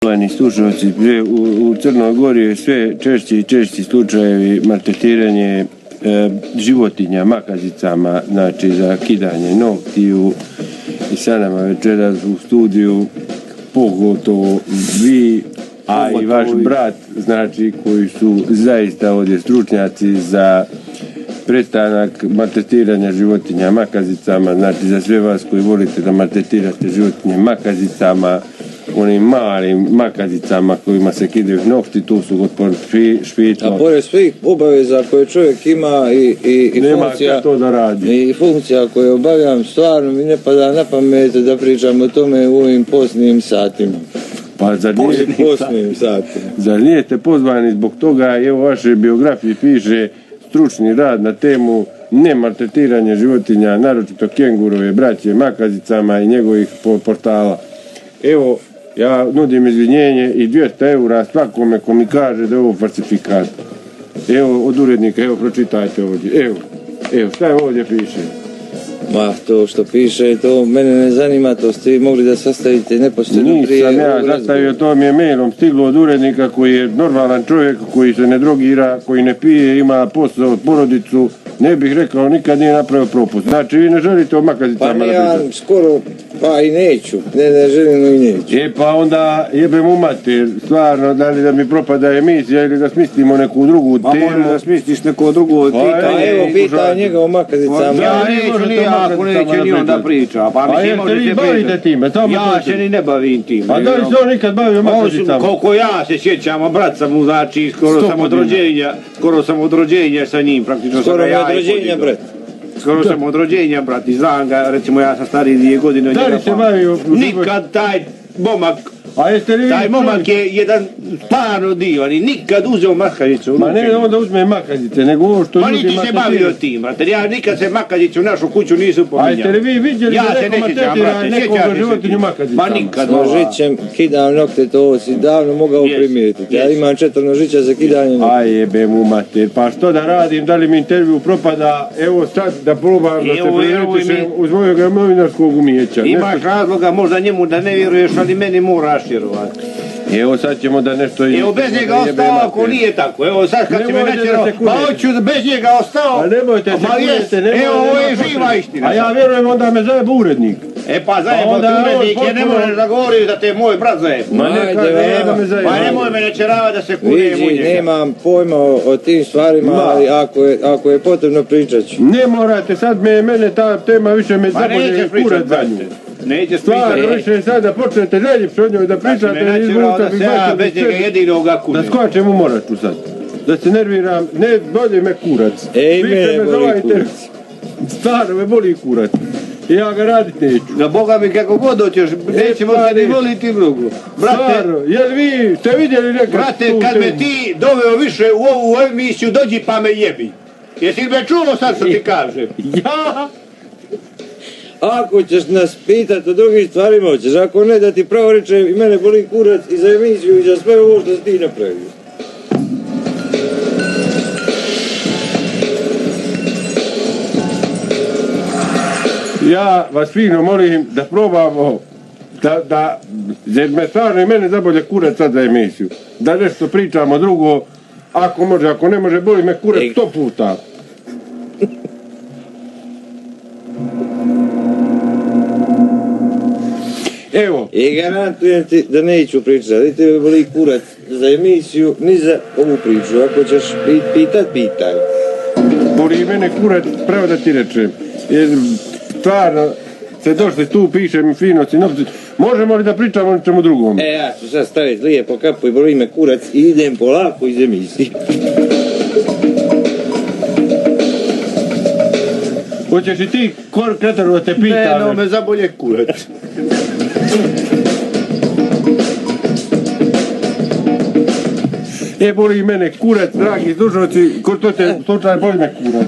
Poštovani slušalci, u Crnoj Gori je sve češći i češći slučajevi maltretiranje životinja makazicama, znači za kidanje noktiju. I sa nama večeras u studiju pogotovo vi, a i vaš brat, znači koji su zaista ovdje stručnjaci za prestanak maltretiranja životinja makazicama, znači za sve vas koji volite da maltretirate životinje makazicama, onim malim makazicama kojima se kidaju nokti, tu su gospodin Špitlo. A pored svih obaveza koje čovjek ima i funkcija koje obavljam, stvarno mi ne pada na pamet da pričam o tome u ovim posljednjim satima. Pa zar nijete pozvani zbog toga? Evo, u vašoj biografiji piše stručni rad na temu nemaltretiranje životinja, naročito kengurove, braće, makazicama i njegovih portala. Evo, ja nudim izvinjenje i 200 eura svakome ko mi kaže da je ovo falsifikat. Evo, od urednika, evo, pročitajte ovdje. Evo, šta je ovdje piše? Ma, to što piše, to mene ne zanima, to ste vi mogli da sastavite neposredno prije. Nisam ja sastavio, to mi je mailom stiglo od urednika koji je normalan čovjek, koji se ne drogira, koji ne pije, ima posao, porodicu. Ne bih rekao, nikad nije napravio propust. Znači, vi ne želite o makazicama napisati? Pa ja skoro, pa i neću. Ne želim i neću. Pa onda jebem u mater, stvarno, da li da mi propada emisija ili da smislimo neku drugu temu. Pa možda da smisliš neko drugo pitanje. Evo, pita njega o makazicama. Ja neću ni ako neće ni on da priča. Pa jeste vi bavite time? Ja se ni ne bavim time. A da li se on nikad bavio makazicama? Koliko ja se sjećam, brat sam mu, znači, skoro sam od rođenja sa njim, praktično sam ga ja i podigao. Skoro sam od rođenja, brat, i znam ga, recimo ja sam stariji 2 godine. Da li se bavio? Nikad taj momak je jedan stvarno divan i nikad uzeo makazicu. Ma ne onda uzme makazice, nego ovo što ljudi niti se bavio tim, brate. Ja nikad se makazicu u našu kuću nisu pominjao. A jeste li vi vidjeli da neko maltretira nekoga životinju makazicama? Ma nikad. Nožićem kidam nokte, to si davno mogao primijetiti. Ja imam 4 nožića za kidanje nokte. Aj jebem u mater, pa što da radim, da li mi intervju propada, evo sad da probam da se prevetišem uz mojeg novinarskog umijeća. Imaš razloga možda njemu da ne vjeruješ, ali meni moraš vjerovati. Evo sad ćemo da nešto... Evo bez njega ostao ako nije tako. Evo sad kad si me načerao, pa hoću da bez njega ostao. A nemojte se kunete, evo ovo je živa istina. A ja vjerujem onda me zajeb urednik. Pa zajeb urednik jer ne možeš da govoriš da te moj brat zajeb. Pa nemoj me načeravati da se kunem u njega. Nemam pojma o tim stvarima, ali ako je potrebno pričat ću. Ne morate, sad mene ta tema više me zabolje kurat za nju. Neće stvarno više sad da počnete najljepše od njoj da pričate i izvuta bi baš bez njega jedinoga kunem. Da skočem u moraču sad. Da se nerviram, ne bolje me kurac. I mene boli kurac. Stvarno me boli kurac. I ja ga radit neću. Da Boga mi kako god doćeš, nećemo se ni voliti drugo. Stvarno, jel vi ste vidjeli nekad? Brate, kad me ti doveo više u ovu emisiju, dođi pa me jebi. Jesi li me čuo sad što ti kažem? Ja? Ako ćeš nas pitat o drugim stvarima, hoćeš, ako ne da ti pravo reče i mene boli kurac i za emisiju i za sve ovo što si ti napravio. Ja vas fino molim da probamo, da me stvarno i mene zabolje kurac sad za emisiju. Da nešto pričamo drugo, ako može, ako ne može, boli me kurac 100 puta. Evo. I garantujem ti da neću pričati, da ti me boli kurac za emisiju, ni za ovu priču. Ako ćeš pitat, pitaj. Boli mene kurac, pravo da ti rečem. Jer stvarno se došli tu, piše mi fino sinopsis. Možemo li da pričamo o nečemu drugom? Ja ću sad staviti lijepo kapu i boli me kurac i idem polako iz emisije. Hoćeš i ti Kretaru da te pitam? Ne, no me zabolje kurac. Boli mene kurac, dragi slušalci, ko to te slučaj boli me kurac.